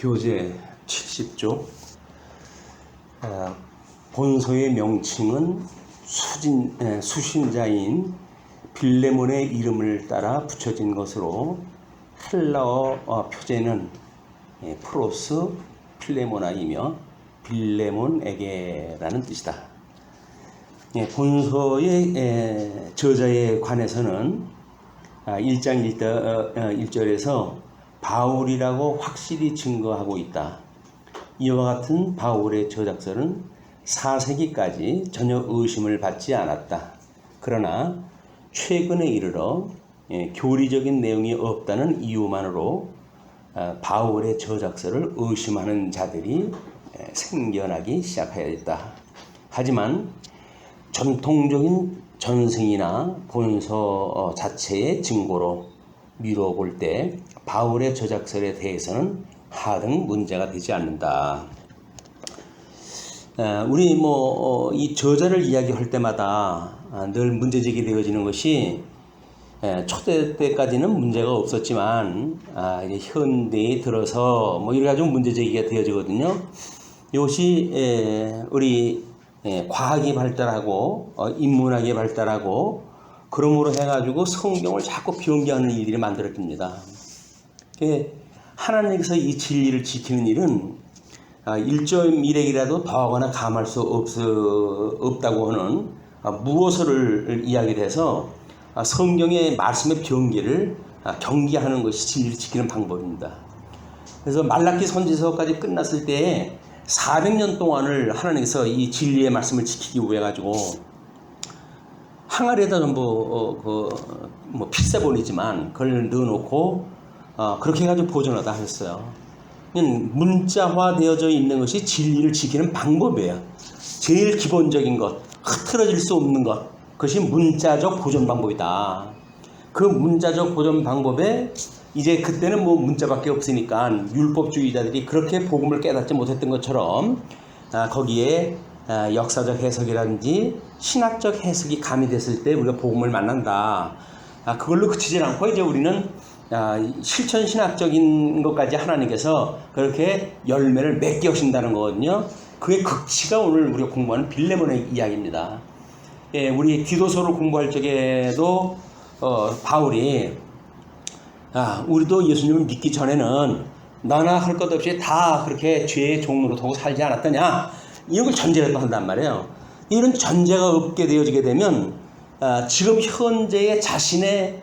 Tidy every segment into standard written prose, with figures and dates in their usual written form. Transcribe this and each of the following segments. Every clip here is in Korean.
교재 70조. 본서의 명칭은 수신자인 빌레몬의 이름을 따라 붙여진 것으로 헬라어 표제는 프로스 필레모나이며 빌레몬에게라는 뜻이다. 본서의 저자에 관해서는 1장 1절에서 바울이라고 확실히 증거하고 있다. 이와 같은 바울의 저작서는 4세기까지 전혀 의심을 받지 않았다. 그러나 최근에 이르러 교리적인 내용이 없다는 이유만으로 바울의 저작서를 의심하는 자들이 생겨나기 시작하였다. 하지만 전통적인 전승이나 본서 자체의 증거로 미뤄볼 때 바울의 저작서에 대해서는 하등 문제가 되지 않는다. 우리 이 저자를 이야기할 때마다 늘 문제제기 되어지는 것이 초대 때까지는 문제가 없었지만 이제 현대에 들어서 이래 가지고 문제제기가 되어지거든요. 이것이 우리 과학이 발달하고 인문학이 발달하고 그러므로 해가지고 성경을 자꾸 변경하는 일들이 만들어집니다. 하나님께서 이 진리를 지키는 일은 1.1핵이라도 더하거나 감할 수 없다고 하는 무엇을 이야기해서 성경의 말씀의 변기를 경계하는 것이 진리를 지키는 방법입니다. 그래서 말라기 선지서까지 끝났을 때 400년 동안을 하나님께서 이 진리의 말씀을 지키기 위해 가지고 항아리에다 전부 필사본이지만 그걸 넣어놓고 그렇게 해가지고 보존하다 하셨어요. 문자화 되어져 있는 것이 진리를 지키는 방법이에요. 제일 기본적인 것, 흐트러질 수 없는 것, 그것이 문자적 보존 방법이다. 그 문자적 보존 방법에 이제 그때는 문자밖에 없으니까 율법주의자들이 그렇게 복음을 깨닫지 못했던 것처럼 거기에 역사적 해석이라든지 신학적 해석이 가미됐을 때 우리가 복음을 만난다. 그걸로 그치지 않고 이제 우리는 실천 신학적인 것까지 하나님께서 그렇게 열매를 맺게 하신다는 거거든요. 그의 극치가 오늘 우리가 공부하는 빌레몬의 이야기입니다. 우리 디도서를 공부할 적에도 바울이 우리도 예수님을 믿기 전에는 너나 할 것 없이 다 그렇게 죄의 종로로 두고 살지 않았더냐, 이런 걸 전제로 한단 말이에요. 이런 전제가 없게 되어지게 되면 지금 현재의 자신의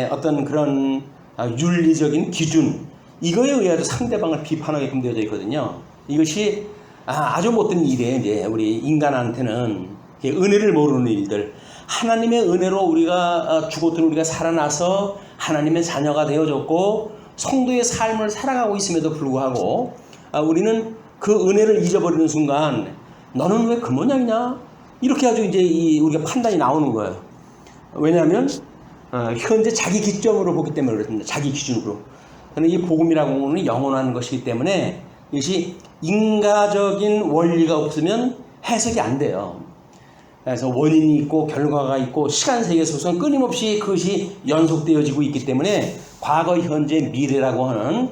어떤 그런 윤리적인 기준, 이거에 의해서 상대방을 비판하게끔 되어져 있거든요. 이것이 아주 못된 일이에요. 이제 우리 인간한테는 은혜를 모르는 일들, 하나님의 은혜로 우리가 죽었던 우리가 살아나서 하나님의 자녀가 되어졌고 성도의 삶을 살아가고 있음에도 불구하고 우리는 그 은혜를 잊어버리는 순간 너는 왜 그 모양이냐, 이렇게 아주 이제 우리가 판단이 나오는 거예요. 왜냐하면 현재 자기 기점으로 보기 때문에 그렇습니다. 자기 기준으로. 그런데 이 복음이라고 하는 영원한 것이기 때문에 이것이 인과적인 원리가 없으면 해석이 안 돼요. 그래서 원인이 있고 결과가 있고 시간 세계 속에서는 끊임없이 그것이 연속되어지고 있기 때문에 과거, 현재, 미래라고 하는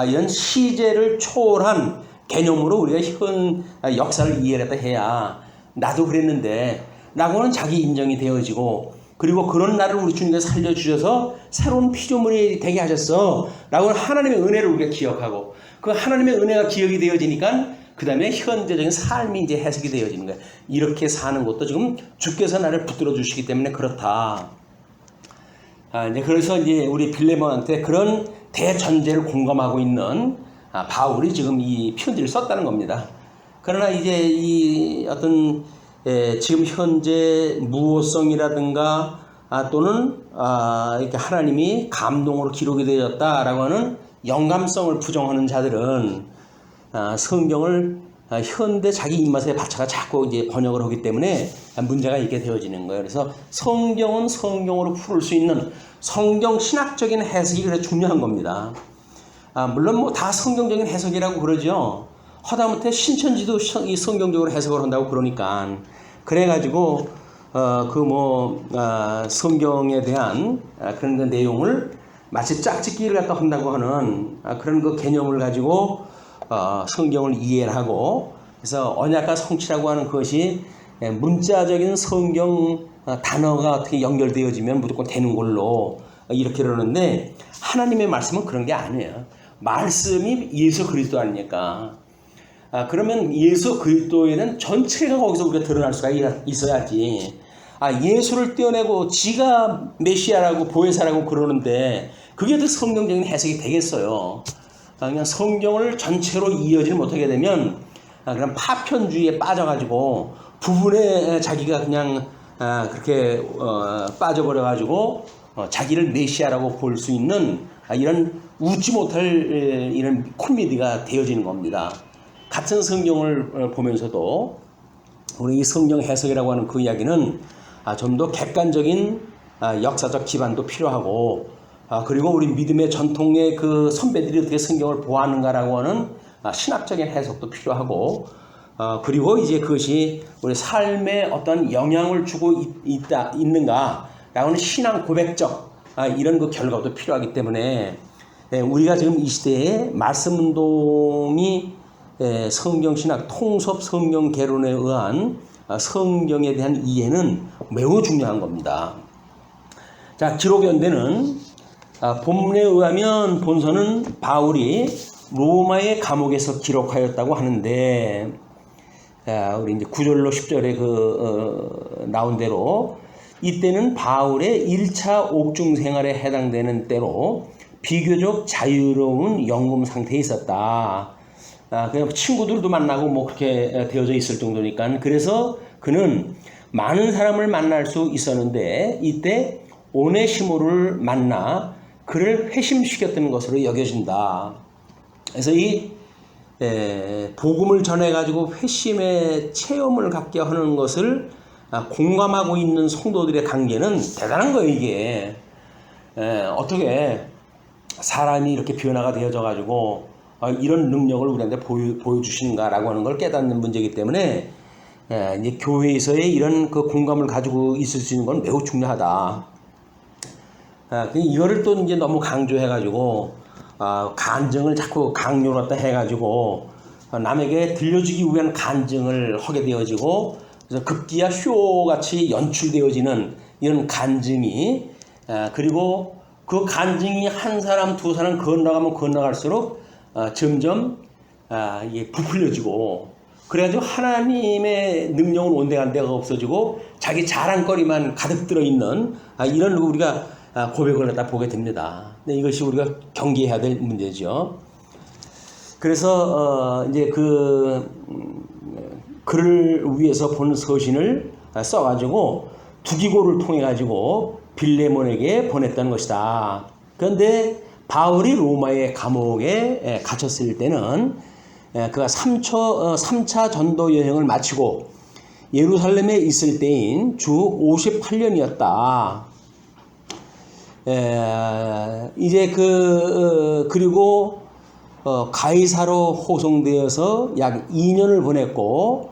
이런 시제를 초월한 개념으로 우리가 현 역사를 이해했다 해야 나도 그랬는데 라고 하는 자기 인정이 되어지고, 그리고 그런 나를 우리 주님께서 살려주셔서 새로운 피조물이 되게 하셨어 라고 하는 하나님의 은혜를 우리가 기억하고, 그 하나님의 은혜가 기억이 되어지니까 그 다음에 현재적인 삶이 이제 해석이 되어지는 거예요. 이렇게 사는 것도 지금 주께서 나를 붙들어 주시기 때문에 그렇다. 이제 그래서 이제 우리 빌레몬한테 그런 대전제를 공감하고 있는 바울이 지금 이 편지를 썼다는 겁니다. 그러나 이제 이 어떤 지금 현재 무호성이라든가 또는 이렇게 하나님이 감동으로 기록이 되었다라고 하는 영감성을 부정하는 자들은 성경을 현대 자기 입맛에 맞춰가 자꾸 이제 번역을 하기 때문에 문제가 있게 되어지는 거예요. 그래서 성경은 성경으로 풀을 수 있는 성경 신학적인 해석이 그래 중요한 겁니다. 물론 다 성경적인 해석이라고 그러죠. 하다못해 신천지도 이 성경적으로 해석을 한다고 그러니까, 그래가지고 성경에 대한 그런 내용을 마치 짝짓기를 갖다 한다고 하는 그런 그 개념을 가지고 성경을 이해를 하고, 그래서 언약과 성취라고 하는 것이 문자적인 성경 단어가 어떻게 연결되어지면 무조건 되는 걸로 이렇게 그러는데, 하나님의 말씀은 그런 게 아니에요. 말씀이 예수 그리스도 아닙니까? 그러면 예수 그리스도에는 전체가 거기서 우리가 드러날 수가 있어야지. 예수를 떼어내고 지가 메시아라고 보혜사라고 그러는데 그게 더 성경적인 해석이 되겠어요. 그냥 성경을 전체로 이어지지 못하게 되면 그런 파편주의에 빠져가지고 부분에 자기가 그냥 그렇게 빠져버려가지고 자기를 메시아라고 볼 수 있는 이런 웃지 못할 이런 코미디가 되어지는 겁니다. 같은 성경을 보면서도 우리 이 성경 해석이라고 하는 그 이야기는 좀 더 객관적인 역사적 기반도 필요하고, 그리고 우리 믿음의 전통의 그 선배들이 어떻게 성경을 보았는가라고 하는 신학적인 해석도 필요하고, 그리고 이제 그것이 우리 삶에 어떤 영향을 주고 있는가라고 하는 신앙 고백적 이런 그 결과도 필요하기 때문에 우리가 지금 이 시대에 말씀 운동이 성경신학 통섭 성경 개론에 의한 성경에 대한 이해는 매우 중요한 겁니다. 자, 기록연대는 본문에 의하면 본서는 바울이 로마의 감옥에서 기록하였다고 하는데, 우리 이제 9절로 10절에 나온 대로 이때는 바울의 1차 옥중 생활에 해당되는 때로 비교적 자유로운 영금 상태에 있었다. 그냥 친구들도 만나고 뭐 그렇게 되어져 있을 정도니까. 그래서 그는 많은 사람을 만날 수 있었는데 이때 오네시모를 만나 그를 회심시켰던 것으로 여겨진다. 그래서 이 복음을 전해가지고 회심의 체험을 갖게 하는 것을 공감하고 있는 성도들의 관계는 대단한 거예요. 이게 어떻게 사람이 이렇게 변화가 되어져가지고 이런 능력을 우리한테 보여주시는가라고 하는 걸 깨닫는 문제이기 때문에 이제 교회에서의 이런 그 공감을 가지고 있을 수 있는 건 매우 중요하다. 이거를 또 이제 너무 강조해가지고 간증을 자꾸 강요를 갖다 해가지고 남에게 들려주기 위한 간증을 하게 되어지고, 그래서 급기야 쇼같이 연출되어지는 이런 간증이, 그리고 그 간증이 한 사람 두 사람 건너가면 건너갈수록 점점 이게 부풀려지고, 그래가지고 하나님의 능력은 온데간데가 없어지고 자기 자랑거리만 가득 들어있는 이런 우리가 고백을 갖다 보게 됩니다. 근데 이것이 우리가 경계해야 될 문제죠. 그래서 이제 그를 위해서 본 서신을 써가지고 두기고를 통해 가지고 빌레몬에게 보냈다는 것이다. 그런데 바울이 로마의 감옥에 갇혔을 때는 그가 3차 전도 여행을 마치고 예루살렘에 있을 때인 주 58년이었다. 이제 그리고 가이사로 호송되어서 약 2년을 보냈고,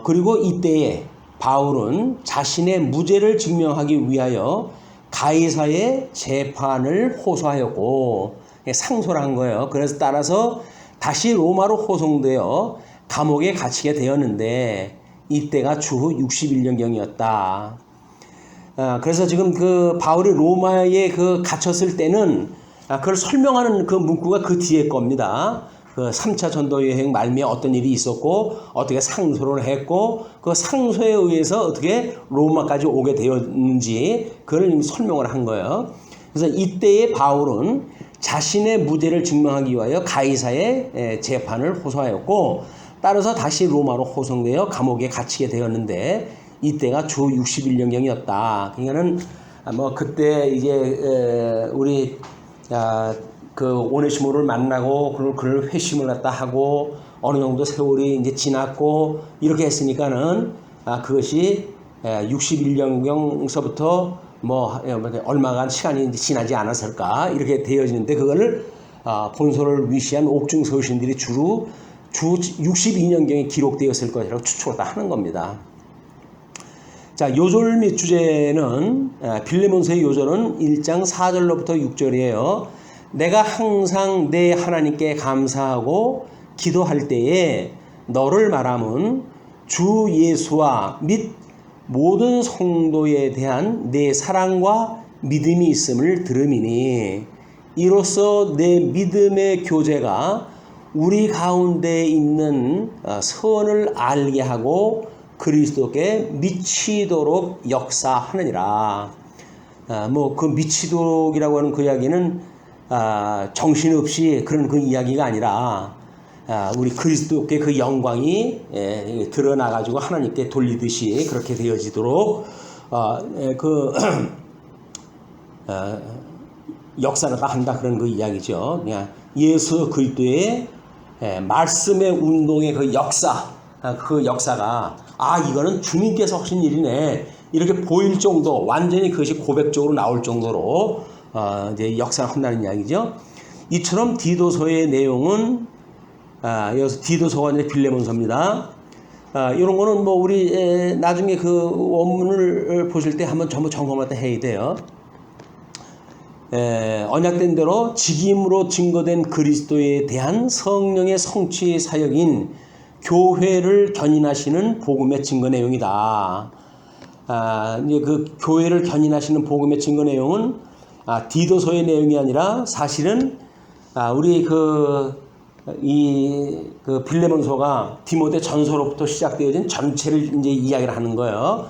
그리고 이때에 바울은 자신의 무죄를 증명하기 위하여 가이사의 재판을 호소하였고, 상소를 한 거예요. 그래서 따라서 다시 로마로 호송되어 감옥에 갇히게 되었는데 이때가 주 61년경이었다. 그래서 지금 그 바울이 로마에 갇혔을 때는 그걸 설명하는 그 문구가 그 뒤에 겁니다. 그 3차 전도 여행 말미에 어떤 일이 있었고 어떻게 상소를 했고 그 상소에 의해서 어떻게 로마까지 오게 되었는지 그걸 설명을 한 거예요. 그래서 이때의 바울은 자신의 무죄를 증명하기 위하여 가이사의 재판을 호소하였고, 따라서 다시 로마로 호송되어 감옥에 갇히게 되었는데 이때가 주 61년경이었다. 그러니까는 뭐 그때 이제 우리 그 오네시모를 만나고 그를 회심을 갖다 하고 어느 정도 세월이 이제 지났고 이렇게 했으니까는 그것이 61년경서부터 뭐 얼마간 시간이 지나지 않았을까 이렇게 되어지는데, 그거를 본서를 위시한 옥중 서신들이 주로 주 62년경에 기록되었을 것이라고 추측을 다 하는 겁니다. 자, 요절 및 주제는 빌레몬서의 요절은 1장 4절로부터 6절이에요. 내가 항상 내 하나님께 감사하고 기도할 때에 너를 말함은 주 예수와 및 모든 성도에 대한 내 사랑과 믿음이 있음을 들음이니 이로써 내 믿음의 교제가 우리 가운데 있는 선을 알게 하고 그리스도께 미치도록 역사하느니라. 그 미치도록이라고 하는 그 이야기는 정신없이 그런 그 이야기가 아니라 우리 그리스도께 그 영광이 드러나가지고 하나님께 돌리듯이 그렇게 되어지도록 역사를 한다 그런 그 이야기죠. 그냥 예수 그리스도의 말씀의 운동의 그 역사가 이거는 주님께서 하신 일이네 이렇게 보일 정도 완전히 그것이 고백적으로 나올 정도로 이제 역사를 한다는 이야기죠. 이처럼 디도서의 내용은 여기서 디도서가 아니라 빌레몬서입니다. 이런 거는 뭐 우리 나중에 그 원문을 보실 때 한번 전부 점검을 해야 돼요. 언약된 대로 직임으로 증거된 그리스도에 대한 성령의 성취 사역인 교회를 견인하시는 복음의 증거 내용이다. 이제 그 교회를 견인하시는 복음의 증거 내용은 디도서의 내용이 아니라 사실은 우리 이 빌레몬서가 디모데 전서로부터 시작되어진 전체를 이제 이야기를 하는 거예요.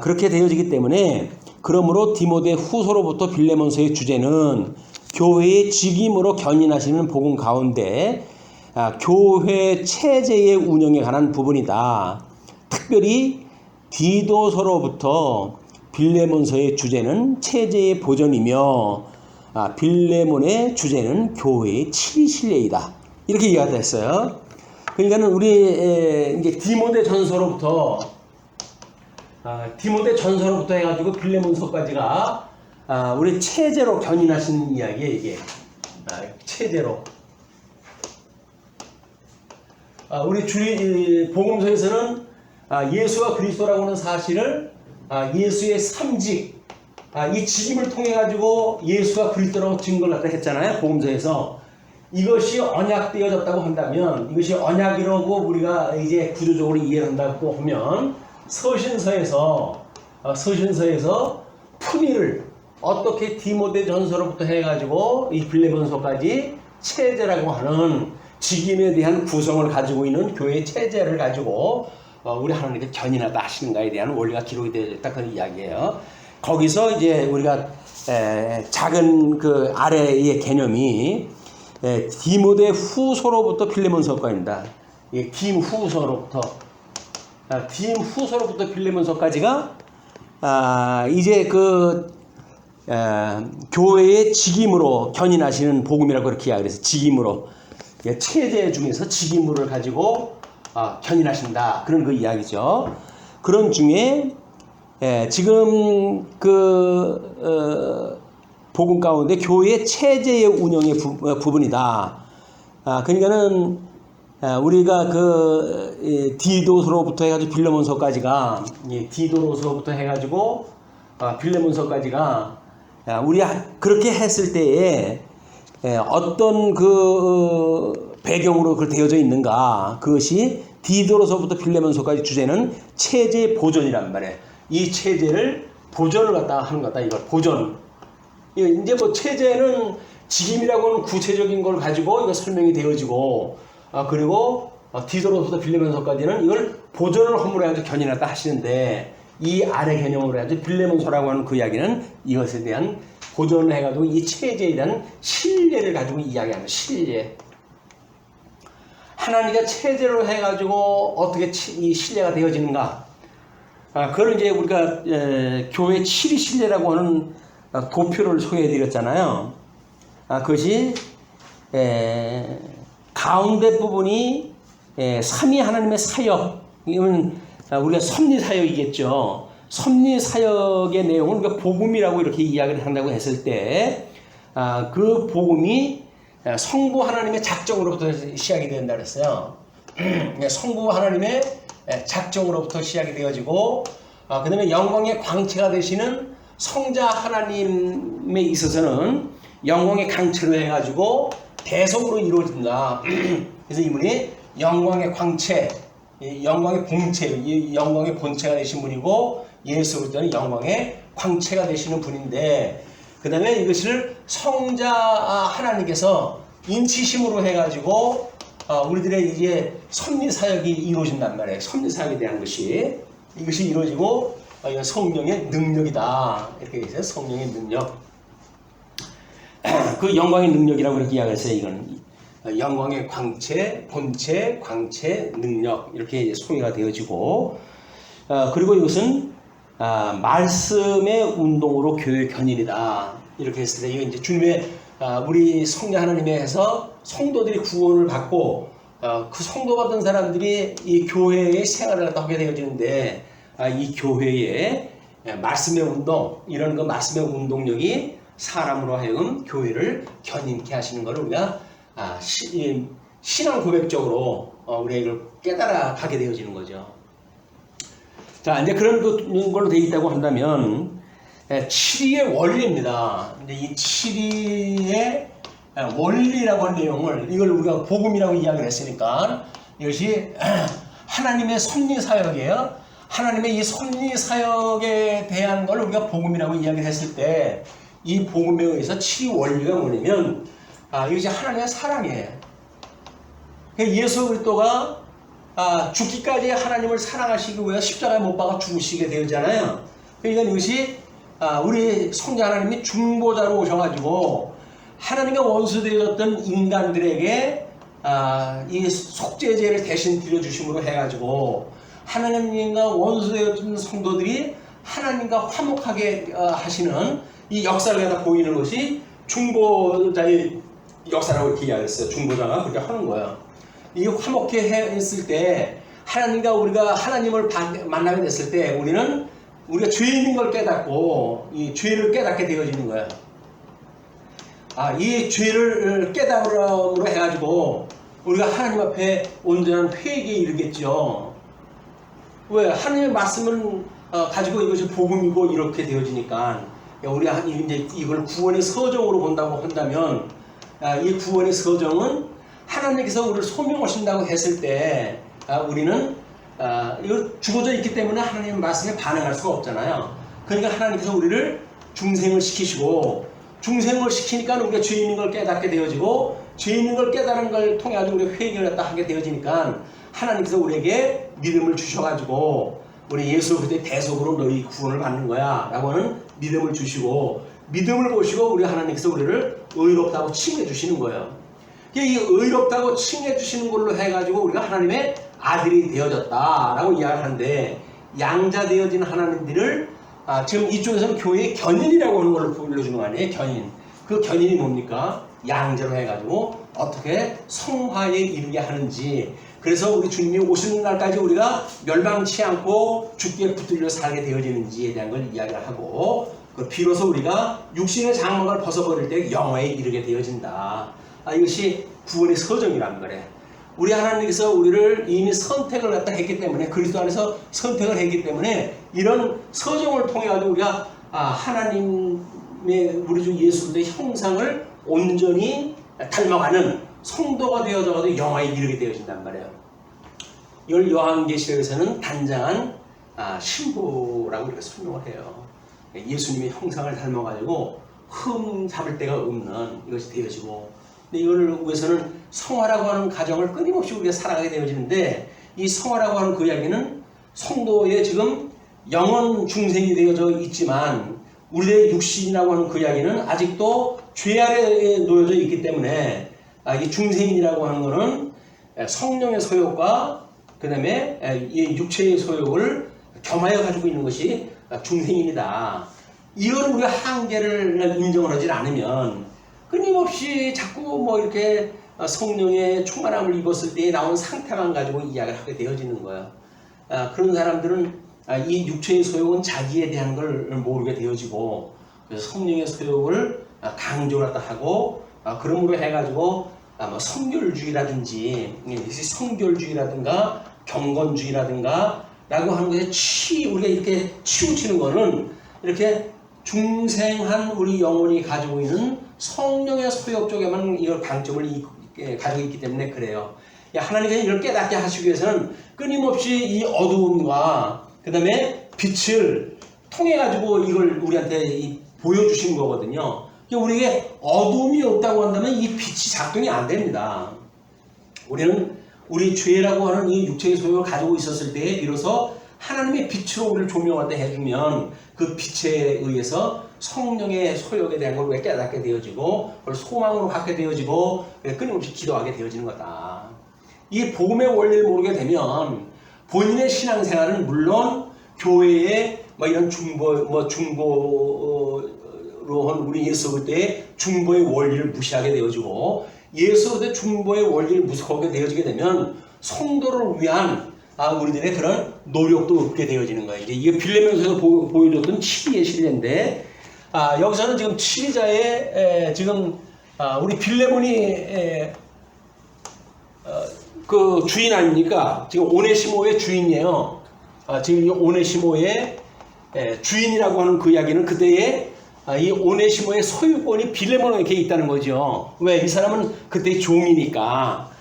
그렇게 되어지기 때문에 그러므로 디모데 후서로부터 빌레몬서의 주제는 교회의 직임으로 견인하시는 복음 가운데 교회 체제의 운영에 관한 부분이다. 특별히 디도서로부터 빌레몬서의 주제는 체제의 보존이며 빌레몬의 주제는 교회의 치리신뢰이다. 이렇게 이해가 됐어요. 그러니까는 우리 이제 디모데 전서로부터 해가지고 빌레몬서까지가 우리 체제로 견인하시는 이야기예요. 이게 체제로. 우리 복음서에서는 예수와 그리스도라고 하는 사실을 예수의 삼직, 이 직임을 통해 가지고 예수가 그리스도라고 증거를 갖다 했잖아요. 복음서에서 이것이 언약되어졌다고 한다면, 이것이 언약이라고 우리가 이제 구조적으로 이해를 한다고 하면 서신서에서 품위를 어떻게 디모데 전서로부터 해가지고 이 빌레몬서까지 체제라고 하는 직임에 대한 구성을 가지고 있는 교회의 체제를 가지고 우리 하나님께 견인하다 하시는가에 대한 원리가 기록이 되어 있다 그런 이야기예요. 거기서 이제 우리가 작은 그 아래의 개념이 디모데 후서로부터 빌레몬서까지입니다. 디모후서로부터 빌레몬서까지가 이제 교회의 직임으로 견인하시는 복음이라고 그렇게 이야기를 해서 직임으로 체제 중에서 직임을 가지고 견인하신다 그런 그 이야기죠. 그런 중에 지금 복음 가운데 교회의 체제의 운영의 부분이다. 그러니까는 우리가 디도서로부터 해가지고 빌레몬서까지가 디도서로부터 해가지고 빌레몬서까지가 우리 그렇게 했을 때에 어떤 배경으로 그걸 되어져 있는가. 그것이 디도로서부터 빌레몬서까지 주제는 체제 보존이란 말이에요. 이 체제를 보존을 갖다 하는 것 같다. 이걸 보존. 이제 뭐 체제는 직임이라고 하는 구체적인 걸 가지고 이거 설명이 되어지고 그리고 디도로서부터 빌레몬서까지는 이걸 보존을 허물어 가지고 견인하다 하시는데 이 아래 개념으로 해가지고 빌레몬서라고 하는 그 이야기는 이것에 대한 보존을 해가지고 이 체제에 대한 신뢰를 가지고 이야기하는 신뢰. 하나님과 체제로 해가지고 어떻게 이 신뢰가 되어지는가? 그걸 이제 우리가 교회 치리 신뢰라고 하는 도표를 소개해드렸잖아요. 그것이 가운데 부분이 삼위 하나님의 사역. 이건 우리가 섭리사역이겠죠. 섭리사역의 내용은 우리가 복음이라고 이렇게 이야기를 한다고 했을 때 그 복음이 성부 하나님의 작정으로부터 시작이 된다 그랬어요. 성부 하나님의 작정으로부터 시작이 되어지고 그 다음에 영광의 광채가 되시는 성자 하나님에 있어서는 영광의 광채로 해가지고 대속으로 이루어진다. 그래서 이분이 영광의 광채, 영광의 본체, 영광의 본체가 되신 분이고 예수 그리스도는 영광의 광채가 되시는 분인데, 그 다음에 이것을 성자 하나님께서 인치심으로 해가지고 우리들의 이제 섭리사역이 이루어진단 말이에요. 섭리사역에 대한 이것이 이루어지고 이건 성령의 능력이다. 이렇게 있어요. 성령의 능력. 그 영광의 능력이라고 이렇게 이야기했어요. 이건 영광의 광채, 본체, 광채, 능력 이렇게 소개가 되어지고, 그리고 이것은 말씀의 운동으로 교회 견인이다. 이렇게 했을 때 이거 이제 주님의 우리 성령 하나님에서 성도들이 구원을 받고 그 성도 받은 사람들이 이 교회의 생활을 하게 되어지는데, 이 교회의 말씀의 운동, 이런 그 말씀의 운동력이 사람으로 하여금 교회를 견인케 하시는 것을 우리가 신앙 고백적으로 우리가 이걸 깨달아 가게 되어지는 거죠. 자, 이제 그런 걸로 되어 있다고 한다면 7위의 원리입니다. 근데 이 7위의 원리라고 하는 내용을, 이걸 우리가 복음이라고 이야기를 했으니까 이것이 하나님의 섭리 사역이에요. 하나님의 이 섭리 사역에 대한 걸 우리가 복음이라고 이야기를 했을 때, 이 복음에 의해서 7위 원리가 뭐냐면 이것이 하나님의 사랑이에요. 예수 그리스도가 죽기까지 하나님을 사랑하시기 위해 십자가에 못 박아 죽으시게 되었잖아요. 그러니까 이것이 우리 성자 하나님이 중보자로 오셔가지고 하나님과 원수되었던 인간들에게 이 속죄제를 대신 드려주심으로 해가지고 하나님과 원수되었던 성도들이 하나님과 화목하게 하시는 이 역사를 갖다 보이는 것이 중보자의 역사라고 이렇게 이야기했어요. 중보자가 그렇게 하는 거예요. 이 화목해 했을 때 하나님과 우리가 하나님을 만나게 됐을 때 우리가 죄인인 걸 깨닫고 이 죄를 깨닫게 되어지는 거예요. 이 죄를 깨달음으로 해가지고 우리가 하나님 앞에 온전한 회개에 이르겠죠. 왜? 하나님의 말씀을 가지고 이것이 복음이고 이렇게 되어지니까 우리가 이제 이걸 구원의 서정으로 본다고 한다면, 이 구원의 서정은 하나님께서 우리를 소명하신다고 했을 때 우리는 이거 죽어져 있기 때문에 하나님의 말씀에 반응할 수가 없잖아요. 그러니까 하나님께서 우리를 중생을 시키시고, 중생을 시키니까 우리가 죄인인 걸 깨닫게 되어지고, 죄인인 걸 깨달은 걸 통해 가지고 우리가 회개를 갖다 하게 되어지니까 하나님께서 우리에게 믿음을 주셔가지고 우리 예수 그리스도의 대속으로 너희 구원을 받는 거야 라고 하는 믿음을 주시고, 믿음을 보시고 우리 하나님께서 우리를 의롭다고 칭해 주시는 거예요. 이 의롭다고 칭해 주시는 걸로 해가지고 우리가 하나님의 아들이 되어졌다라고 이야기하는데, 양자 되어진 하나님들을 지금 이쪽에서는 교회의 견인이라고 하는 걸로 불러주는 거 아니에요? 견인. 그 견인이 뭡니까? 양자로 해가지고 어떻게 성화에 이르게 하는지. 그래서 우리 주님이 오시는 날까지 우리가 멸망치 않고 죽게 붙들려 살게 되어지는지에 대한 걸 이야기를 하고, 비로소 우리가 육신의 장막을 벗어버릴 때 영화에 이르게 되어진다. 이것이 구원의 서정이란 거래. 우리 하나님께서 우리를 이미 선택을 갖다 했기 때문에, 그리스도 안에서 선택을 했기 때문에 이런 서정을 통해 가지고 우리가 하나님의 우리 주 예수 그리스도의 형상을 온전히 닮아가는 성도가 되어져가지고 영화에 이르게 되어진단 말이에요. 이걸 요한계시록에서는 단장한 신부라고 이렇게 설명을 해요. 예수님의 형상을 닮아가지고 흠 잡을 데가 없는 이것이 되어지고, 근데 이거를 위해서는 성화라고 하는 가정을 끊임없이 우리가 살아가게 되어지는데, 이 성화라고 하는 그 이야기는 성도의 지금 영원 중생이 되어져 있지만 우리의 육신이라고 하는 그 이야기는 아직도 죄 아래에 놓여져 있기 때문에, 이 중생이라고 하는 것은 성령의 소욕과 그 다음에 이 육체의 소욕을 겸하여 가지고 있는 것이 중생인이다. 이걸 우리가 한계를 인정을 하지 않으면 끊임없이 자꾸 뭐 이렇게 성령의 충만함을 입었을 때 나온 상태만 가지고 이야기를 하게 되어지는 거예요. 그런 사람들은 이 육체의 소욕은 자기에 대한 걸 모르게 되어지고, 그래서 성령의 소욕을 강조를 하고, 그러므로 해가지고 성결주의라든지 성결주의라든가 경건주의라든가 라고 하는 것에 우리가 이렇게 치우치는 거는 이렇게 중생한 우리 영혼이 가지고 있는 성령의 소욕 쪽에만 이걸 강점을 가지고 있기 때문에 그래요. 하나님께서 이걸 깨닫게 하시기 위해서는 끊임없이 이 어두움과 그 다음에 빛을 통해 가지고 이걸 우리한테 보여주신 거거든요. 우리에게 어두움이 없다고 한다면 이 빛이 작동이 안 됩니다. 우리는 우리 죄라고 하는 이 육체의 소욕을 가지고 있었을 때에 비로소 하나님의 빛으로 우리를 조명하게 해주면 그 빛에 의해서 성령의 소욕에 대한 걸 깨닫게 되어지고 그걸 소망으로 갖게 되어지고 끊임없이 기도하게 되어지는 거다. 이 복음의 원리를 모르게 되면 본인의 신앙생활은 물론 교회의 이런 중보로 한 우리 예수 그때의 중보의 원리를 무시하게 되어지고 예수 그때 중보의 원리를 무시하게 되어지게 되면 성도를 위한 우리들의 그런 노력도 없게 되어지는 거예요. 이게 빌레몬서에서 보여줬던 7위의 신뢰인데 여기서는 지금 7위자의 지금 우리 빌레몬이 그 주인 아닙니까? 지금 오네시모의 주인이에요. 지금 이 오네시모의 주인이라고 하는 그 이야기는 그때의 이 오네시모의 소유권이 빌레몬에게 있다는 거죠. 왜? 이 사람은 그때 종이니까.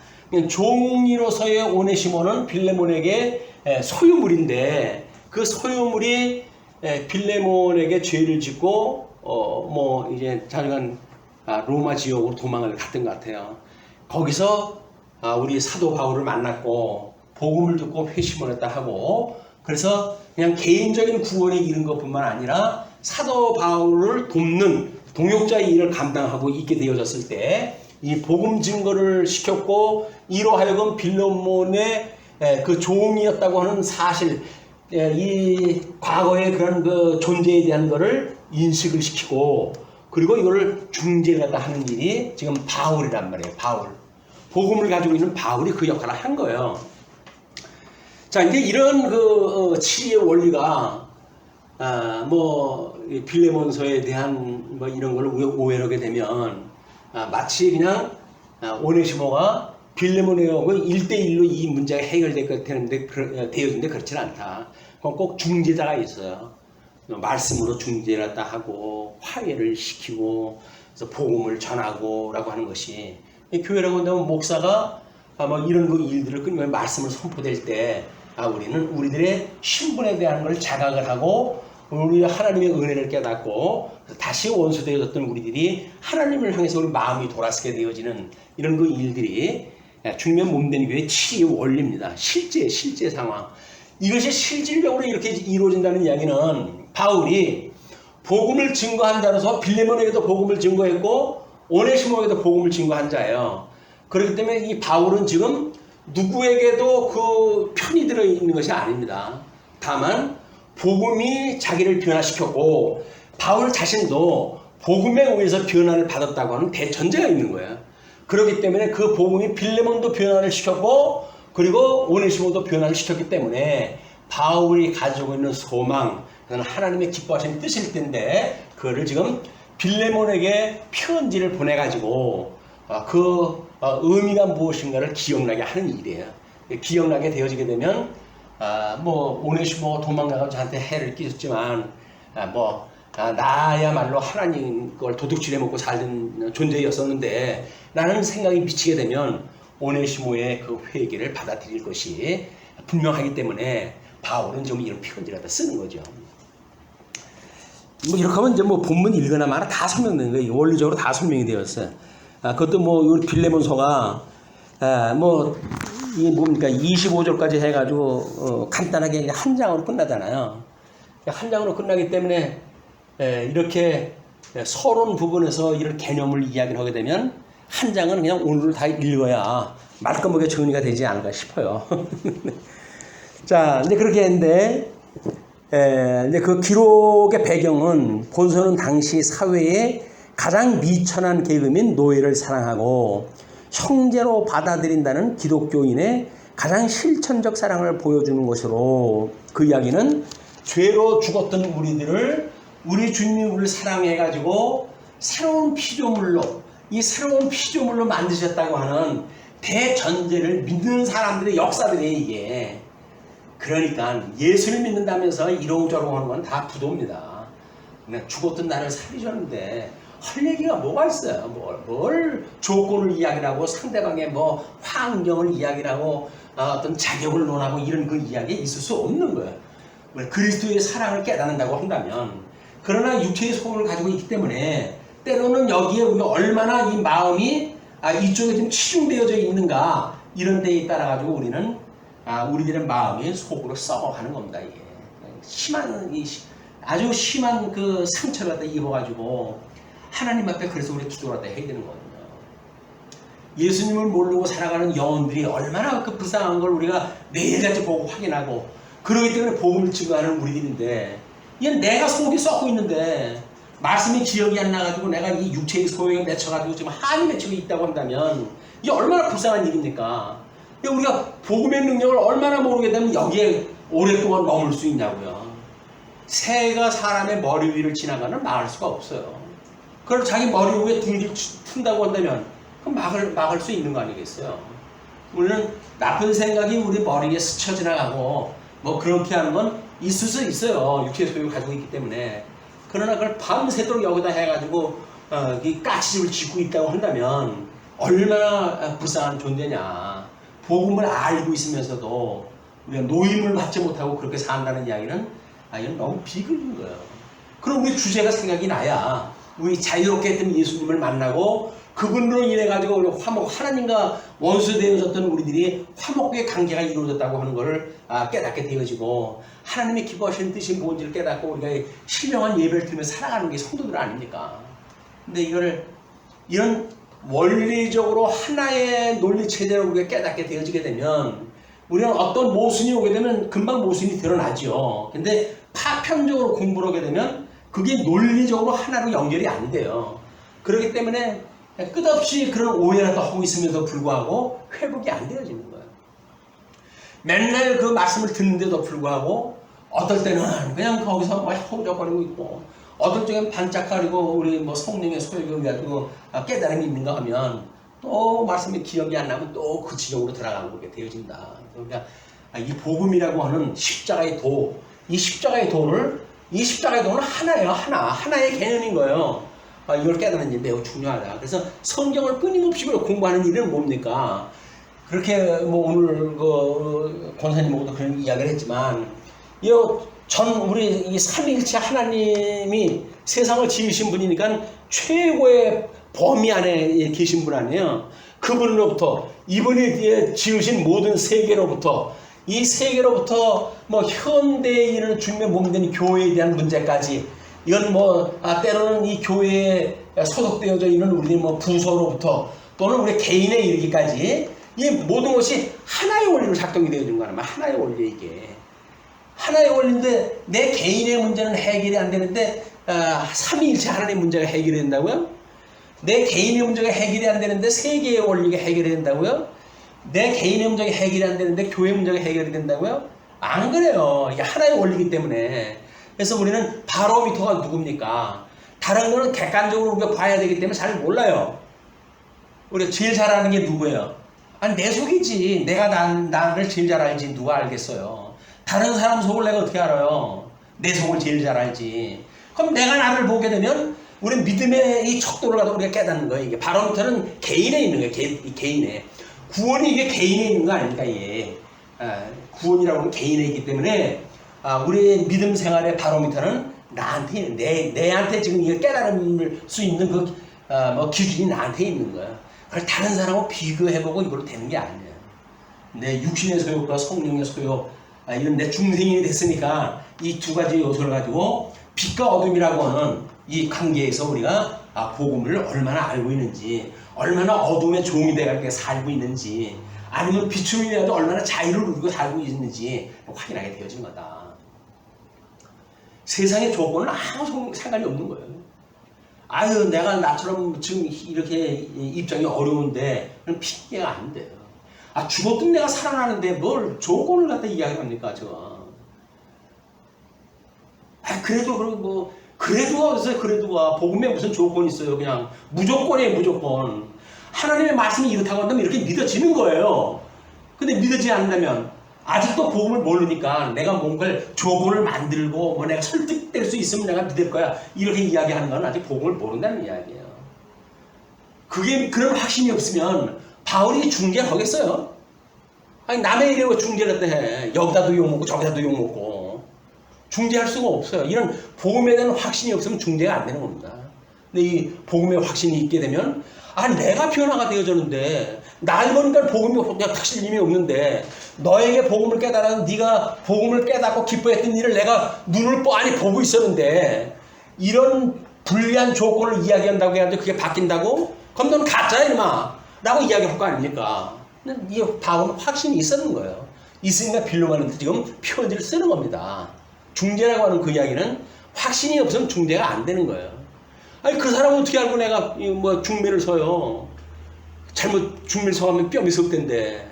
종이로서의 오네시모는 빌레몬에게 소유물인데 그 소유물이 빌레몬에게 죄를 짓고 이제 자기가 로마 지역으로 도망을 갔던 것 같아요. 거기서 우리 사도 바울을 만났고 복음을 듣고 회심을 했다 하고 그래서 그냥 개인적인 구원에 이른 것뿐만 아니라 사도 바울을 돕는 동역자의 일을 감당하고 있게 되어졌을 때 이 복음 증거를 시켰고 이로 하여금 빌레몬의 그 종이었다고 하는 사실 이 과거의 그런 그 존재에 대한 것을 인식을 시키고 그리고 이걸 중재를 하는 일이 지금 바울이란 말이에요. 바울. 복음을 가지고 있는 바울이 그 역할을 한 거예요. 자, 이제 이런 그 치리의 원리가 빌레몬서에 대한 이런 걸 오해를 하게 되면 마치 그냥 오네시모가 빌레몬하고 1대1로 이 문제가 해결되었는데 되어진데 그렇지는 않다. 그건 꼭 중재자가 있어요. 말씀으로 중재를 했다 하고 화해를 시키고 그래서 복음을 전하고라고 하는 것이 교회라고 한다면 목사가 이런 그 일들을 끊임없이 말씀을 선포될 때 우리는 우리들의 신분에 대한 걸 자각을 하고 우리 하나님의 은혜를 깨닫고 다시 원수되어졌던 우리들이 하나님을 향해서 우리 마음이 돌아서게 되어지는 이런 그 일들이 주님의 몸된 교회의 치유의 원리입니다. 실제 상황. 이것이 실질적으로 이렇게 이루어진다는 이야기는 바울이 복음을 증거한 자로서 빌레몬에게도 복음을 증거했고 오네시모에게도 복음을 증거한 자예요. 그렇기 때문에 이 바울은 지금 누구에게도 그 편이 들어있는 것이 아닙니다. 다만 복음이 자기를 변화시켰고 바울 자신도 복음에 의해서 변화를 받았다고 하는 대전제가 있는 거예요. 그렇기 때문에 그 복음이 빌레몬도 변화를 시켰고 그리고 오네시모도 변화를 시켰기 때문에 바울이 가지고 있는 소망, 그건 하나님의 기뻐하시는 뜻일 텐데 그거를 지금 빌레몬에게 편지를 보내가지고 그 의미가 무엇인가를 기억나게 하는 일이에요. 기억나게 되어지게 되면 오네시모가 도망가서 저한테 해를 끼쳤지만 나야말로 하나님 걸 도둑질해 먹고 살던 존재였었는데 라는 생각이 미치게 되면 오네시모의 그 회개를 받아들일 것이 분명하기 때문에 바울은 좀 이런 편지를 갖다 쓰는 거죠. 이렇게 하면 이제 본문 읽거나 마나 다 설명된 거예요. 원리적으로 다 설명이 되었어요. 그것도 빌레몬서가 이게 뭡니까 25절까지 해가지고 간단하게 한 장으로 끝나잖아요. 한 장으로 끝나기 때문에 이렇게 서론 부분에서 이런 개념을 이야기를 하게 되면 한 장은 그냥 오늘 다 읽어야 말끔하게 정리가 되지 않을까 싶어요. 자, 이제 그렇게 했는데 이제 그 기록의 배경은 본서는 당시 사회의 가장 미천한 계급인 노예를 사랑하고 형제로 받아들인다는 기독교인의 가장 실천적 사랑을 보여주는 것으로 그 이야기는 죄로 죽었던 우리들을 우리 주님이 우리를 사랑해가지고 새로운 피조물로 만드셨다고 하는 대전제를 믿는 사람들의 역사들이에요, 이게. 그러니까 예수를 믿는다면서 이러저러 하는 건 다 부도입니다. 그냥 죽었던 나를 살리셨는데 할 얘기가 뭐가 있어요? 뭘 조건을 이야기하고 상대방의 뭐 환경을 이야기하고 어떤 자격을 논하고 이런 그 이야기에 있을 수 없는 거예요. 그리스도의 사랑을 깨닫는다고 한다면, 그러나 육체의 소원을 가지고 있기 때문에 때로는 여기에 우리가 얼마나 이 마음이 이쪽에 좀 치중되어져 있는가, 이런 데에 따라 가지고 우리는 우리들의 마음이 속으로 썩어가는 겁니다. 이게 아주 심한 그 상처를 갖다 입어가지고 하나님 앞에 그래서 우리 기도를 갖다 해야 되는 거거든요. 예수님을 모르고 살아가는 영혼들이 얼마나 그 불쌍한 걸 우리가 매일같이 보고 확인하고, 그러기 때문에 복음을 증거하는 우리들인데, 이게 내가 속이 썩고 있는데 말씀이 기억이 안 나가지고 내가 이 육체의 소욕에 맺혀가지고 지금 한이 맺히고 있다고 한다면 이게 얼마나 불쌍한 일입니까? 우리가 복음의 능력을 얼마나 모르게 되면 여기에 오랫동안 머물 수 있냐고요. 새가 사람의 머리 위를 지나가는 막을 수가 없어요. 그걸 자기 머리 위에 둥지를 튼다고 한다면 그럼 막을 수 있는 거 아니겠어요? 우리는 나쁜 생각이 우리 머리에 스쳐 지나가고 뭐 그렇게 하는 건 있을 수 있어요. 육체의 소유를 가지고 있기 때문에. 그러나 그걸 밤새도록 여기다 해가지고 이 까치집을 짓고 있다고 한다면 얼마나 불쌍한 존재냐. 복음을 알고 있으면서도 우리가 노임을 받지 못하고 그렇게 산다는 이야기는 이건 너무 비극인 거예요. 그럼 우리 주제가 생각이 나야 우리 자유롭게 했던 예수님을 만나고 그분으로 인해 가지고 우리 하나님과 원수되어졌던 우리들이 화목의 관계가 이루어졌다고 하는 것을 깨닫게 되어지고, 하나님의 기뻐하시는 뜻이 뭔지를 깨닫고 우리가 신령한 예배를 드리면서 살아가는 게 성도들 아닙니까? 근데 이런 원리적으로 하나의 논리 체제를 우리가 깨닫게 되어지게 되면 우리는 어떤 모순이 오게 되면 금방 모순이 드러나죠. 근데 파편적으로 공부를 하게 되면 그게 논리적으로 하나로 연결이 안 돼요. 그렇기 때문에 끝없이 그런 오해를 하고 있음에도 불구하고 회복이 안 되어지는 거예요. 맨날 그 말씀을 듣는데도 불구하고 어떨 때는 그냥 거기서 막 허우적거리고 있고, 어떨 때는 반짝거리고 우리 뭐 성령의 소욕을 가지고 깨달음이 있는가 하면 또 말씀이 기억이 안 나면 또 그 지역으로 들어가고 그렇게 되어진다. 그러니까 이 복음이라고 하는 십자가의 도, 이 십자가의 도는 하나예요. 하나의 개념인 거예요. 이걸 깨닫는 게 매우 중요하다. 그래서 성경을 끊임없이 공부하는 일은 뭡니까? 그렇게 뭐 오늘 그 권사님하고도 그런 이야기를 했지만, 우리 이 삼위일체 하나님이 세상을 지으신 분이니까 최고의 범위 안에 계신 분 아니에요. 그분으로부터, 이분이 지으신 모든 세계로부터, 이 세계로부터 뭐 현대에 이르는 주님의 몸이 된 교회에 대한 문제까지, 이건 때로는 이 교회에 소속되어져 있는 우리 부서로부터 또는 우리 개인에 이르기까지 이 모든 것이 하나의 원리로 작동이 되어지는 거야. 하나의 원리, 이게. 하나의 원리인데 내 개인의 문제는 해결이 안 되는데 삼위일체 하나님의 문제가 해결이 된다고요? 내 개인의 문제가 해결이 안 되는데 세계의 원리가 해결이 된다고요? 내 개인의 문제가 해결이 안 되는데 교회 문제가 해결이 된다고요? 안 그래요. 이게 하나의 원리이기 때문에. 그래서 우리는 바로미터가 누굽니까? 다른 거는 객관적으로 우리가 봐야 되기 때문에 잘 몰라요. 우리가 제일 잘 아는 게 누구예요? 내 속이지. 내가 나를 제일 잘 알지. 누가 알겠어요? 다른 사람 속을 내가 어떻게 알아요? 내 속을 제일 잘 알지. 그럼 내가 나를 보게 되면 우리 믿음의 이 척도를 가지고 우리가 깨닫는 거예요. 이게 바로미터는 개인에 있는 거예요. 개인에. 구원이 이게 개인에 있는 거 아닙니까? 이게. 구원이라고 하면 개인에 있기 때문에 우리의 믿음 생활의 바로미터는 나한테 있는, 내한테 지금 이걸 깨달을 수 있는 그 기준이 나한테 있는 거야. 그걸 다른 사람하고 비교해보고 이걸로 되는 게 아니에요. 내 육신의 소욕과 성령의 소욕, 이런 내 중생이 됐으니까 이 두 가지 요소를 가지고 빛과 어둠이라고 하는 이 관계에서 우리가 복음을 얼마나 알고 있는지, 얼마나 어둠의 종이 돼가지고 살고 있는지, 아니면 비춤이라도 얼마나 자유를 누리고 살고 있는지 확인하게 되어진 거다. 세상의 조건은 아무 상관이 없는 거예요. 내가 나처럼 지금 이렇게 입장이 어려운데 그건 핑계가 안 돼요. 죽었던 내가 살아나는데 뭘 조건을 갖다 이야기합니까, 저? 그래도가 복음에 무슨 조건이 있어요? 그냥 무조건이에요, 무조건. 하나님의 말씀이 이렇다고 한다면 이렇게 믿어지는 거예요. 근데 믿어지지 않는다면 아직도 복음을 모르니까 내가 뭔가를 조건을 만들고 뭐 내가 설득될 수 있으면 내가 믿을 거야. 이렇게 이야기하는 건 아직 복음을 모른다는 이야기예요. 그런 확신이 없으면 바울이 중재를 하겠어요? 아니 남의 일에 왜 중재를 해? 여기다도 욕먹고 저기다도 욕먹고 중재할 수가 없어요. 이런 복음에 대한 확신이 없으면 중재가 안 되는 겁니다. 근데 이 복음에 확신이 있게 되면 내가 변화가 되어졌는데 날 보니까 복음이 확실히 힘이 없는데 너에게 복음을 깨달아서 네가 복음을 깨닫고 기뻐했던 일을 내가 눈을 뻔히 보고 있었는데 이런 불리한 조건을 이야기한다고 해가지고 그게 바뀐다고? 그럼 넌 가짜야 이놈아 라고 이야기할 거 아닙니까? 이 바울은 확신이 있었는 거예요. 있으니까 빌로만한테 지금 편지를 쓰는 겁니다. 중재라고 하는 그 이야기는 확신이 없으면 중재가 안 되는 거예요. 아니 그 사람은 어떻게 알고 내가 뭐 중매를 서요? 잘못 중매를 서가면 뼈미 섭댄데.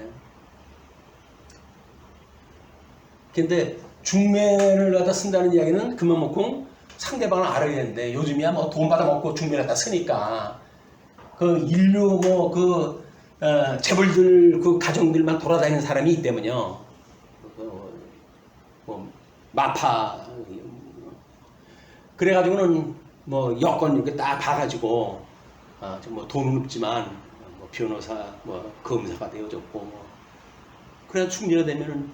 근데 중매를 갖다 쓴다는 이야기는 그만큼 상대방을 알아야 되는데 요즘이야 뭐 돈 받아 먹고 중매를 갖다 쓰니까 그 인류 재벌들 그 가정들만 돌아다니는 사람이 있기 때문에요. 마파 그래가지고는 뭐 여건 이렇게 딱 봐가지고 뭐 돈은 없지만 뭐 변호사 뭐 검사가 되어졌고 뭐 그래 충분히가 되면은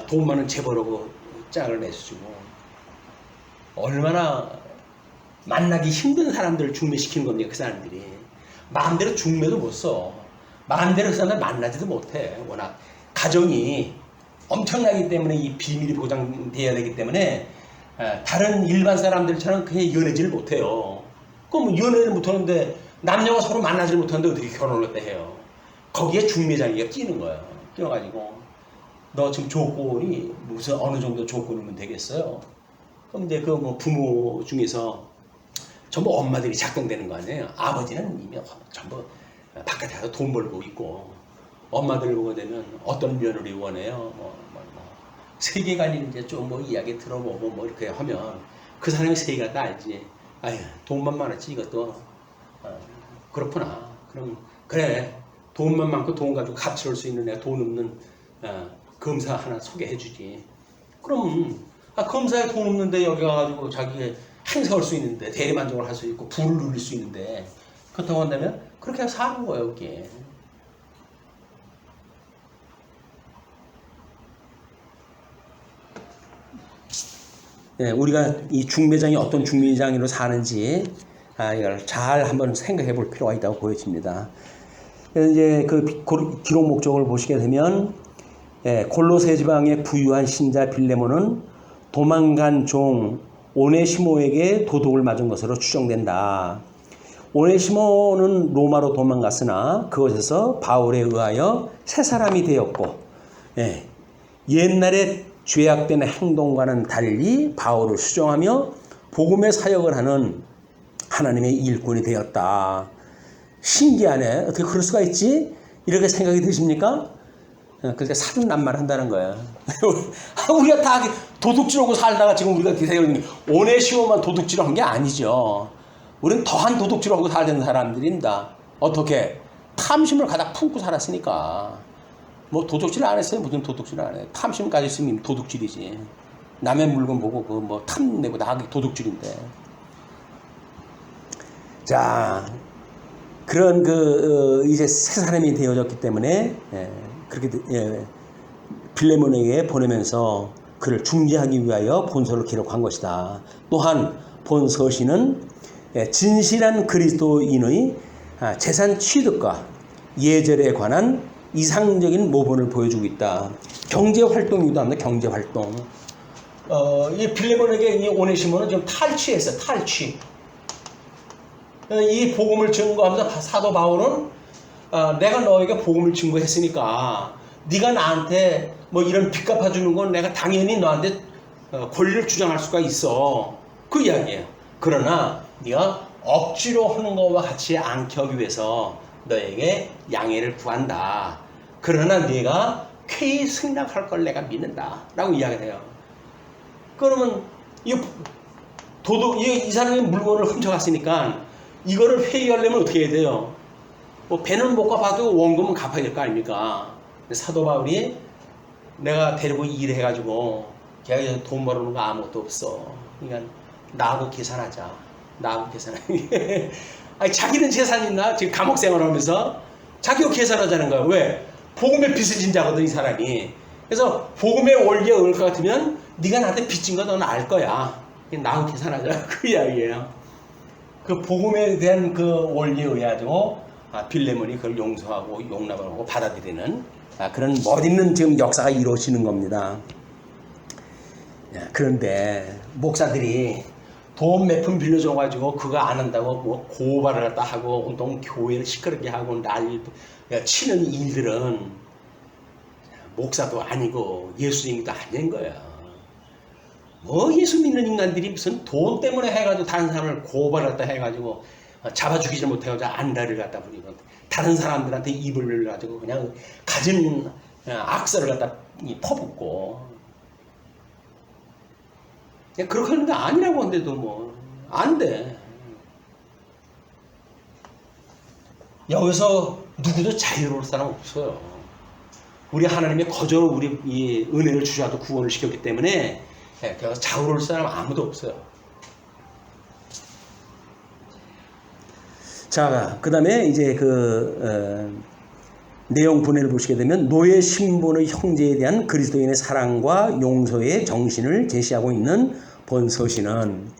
돈 많은 재벌하고 짝을 내주고 얼마나 만나기 힘든 사람들을 중매시키는 겁니까? 그 사람들이 마음대로 중매도 못 써. 마음대로 그 사람들 만나지도 못해. 워낙 가정이 엄청나기 때문에 이 비밀이 보장돼야 되기 때문에 다른 일반 사람들처럼 그냥 연애지를 못해요. 그럼 연애를 못하는데 남녀가 서로 만나지를 못하는데 어떻게 결혼을 때 해요? 거기에 중매장이가 끼는 거예요. 끼어가지고 너 지금 조건이 무슨 어느 정도 조건이면 되겠어요? 그럼 이제 그 뭐 부모 중에서 전부 엄마들이 작동되는 거 아니에요? 아버지는 이미 전부 바깥에 가서 돈 벌고 있고 엄마들 보게 되면 어떤 며느리 원해요? 세계관이 이제 좀 뭐 이야기 들어보고 뭐 이렇게 하면 그 사람이 세계가 다 알지. 아유 돈만 많았지 이것도 그렇구나. 그럼 그래 돈만 많고 돈 가지고 가치를 올 수 있는 애 돈 없는 검사 하나 소개해주지. 그럼 검사에 돈 없는데 여기 가가지고 자기 행사할 수 있는데 대리만족을 할 수 있고 부를 누릴 수 있는데 그렇다고 한다면 그렇게 사는 거예요 여기. 네, 우리가 이 중매장이 어떤 중매장으로 사는지 이걸 잘 한번 생각해 볼 필요가 있다고 보여집니다. 그래서 이제 그 기록 목적을 보시게 되면 골로새 지방의 부유한 신자 빌레몬은 도망간 종 오네시모에게 도둑을 맞은 것으로 추정된다. 오네시모는 로마로 도망갔으나 그곳에서 바울에 의하여 새 사람이 되었고 옛날에 죄악된 행동과는 달리 바울을 수정하며 복음의 사역을 하는 하나님의 일꾼이 되었다. 신기하네. 어떻게 그럴 수가 있지? 이렇게 생각이 드십니까? 그러니까 사준낱말 한다는 거야. 우리가 다 도둑질하고 살다가 지금 우리가 기사를 오네시모만 도둑질한 게 아니죠. 우리는 더한 도둑질하고 살던 사람들입니다. 어떻게? 탐심을 가득 품고 살았으니까. 뭐 도둑질 안 했어요? 무슨 도둑질 안 해? 탐심까지 있으면 도둑질이지. 남의 물건 보고 그 뭐 탐내고 나가기 도둑질인데. 자, 그런 이제 새 사람이 되어졌기 때문에 그렇게 빌레몬에게 보내면서 그를 중재하기 위하여 본서를 기록한 것이다. 또한 본 서신은 진실한 그리스도인의 재산 취득과 예절에 관한 이상적인 모본을 보여주고 있다. 경제활동이기도 합니다. 경제활동. 이 빌레몬에게 이 오네시모는 지금 탈취했어요. 탈취. 이 복음을 증거하면서 사도 바울은 내가 너에게 복음을 증거했으니까 네가 나한테 뭐 이런 빚 갚아주는 건 내가 당연히 너한테 권리를 주장할 수가 있어. 그 이야기예요. 그러나 네가 억지로 하는 것과 같이 않게 하기 위해서 너에게 양해를 구한다. 그러나 네가 쾌히 승낙할 걸 내가 믿는다. 라고 이야기를 해요. 그러면 이 사람이 물건을 훔쳐갔으니까 이거를 회유하려면 어떻게 해야 돼요? 뭐 배는 못 갚아도 원금은 갚아야 될 거 아닙니까? 사도 바울이 내가 데리고 일해가지고 걔가 돈 벌어오는 거 아무것도 없어. 그러니까 나하고 계산하자. 나하고 계산하자. 아니 자기는 재산 있나? 지금 감옥 생활하면서 자기가 계산하자는 거야. 왜? 복음의 빚을 진 자거든 이 사람이. 그래서 복음의 원리에 올 것 같으면 네가 나한테 빚진 거 너는 알 거야. 나하고 계산하자. 그 이야기예요. 그 복음에 대한 그 원리에 의해가지고 빌레몬이 그걸 용서하고 용납하고 받아들이는 그런 멋있는 지금 역사가 이루어지는 겁니다. 그런데 목사들이 돈 몇 푼 빌려줘가지고 그거 안 한다고 뭐 고발을 갖다 하고 온통 교회를 시끄럽게 하고 난리 치는 일들은 목사도 아니고 예수님도 아닌 거야. 뭐 예수 믿는 인간들이 무슨 돈 때문에 해가지고 다른 사람을 고발을 갖다 해가지고 잡아 죽이지 못해가지고 안달을 갖다 부리고 다른 사람들한테 입을 가지고 그냥 가진 악설을 갖다 퍼붓고 그렇게 하는 게 아니라고 하는데도 뭐 안 돼. 여기서 누구도 자유로울 사람 없어요. 우리 하나님의 거저로 우리 이 은혜를 주셔도 구원을 시켰기 때문에 여기서 자유로울 사람 아무도 없어요. 자, 그 다음에 이제 내용 분해를 보시게 되면 노예 신분의 형제에 대한 그리스도인의 사랑과 용서의 정신을 제시하고 있는 본 서신은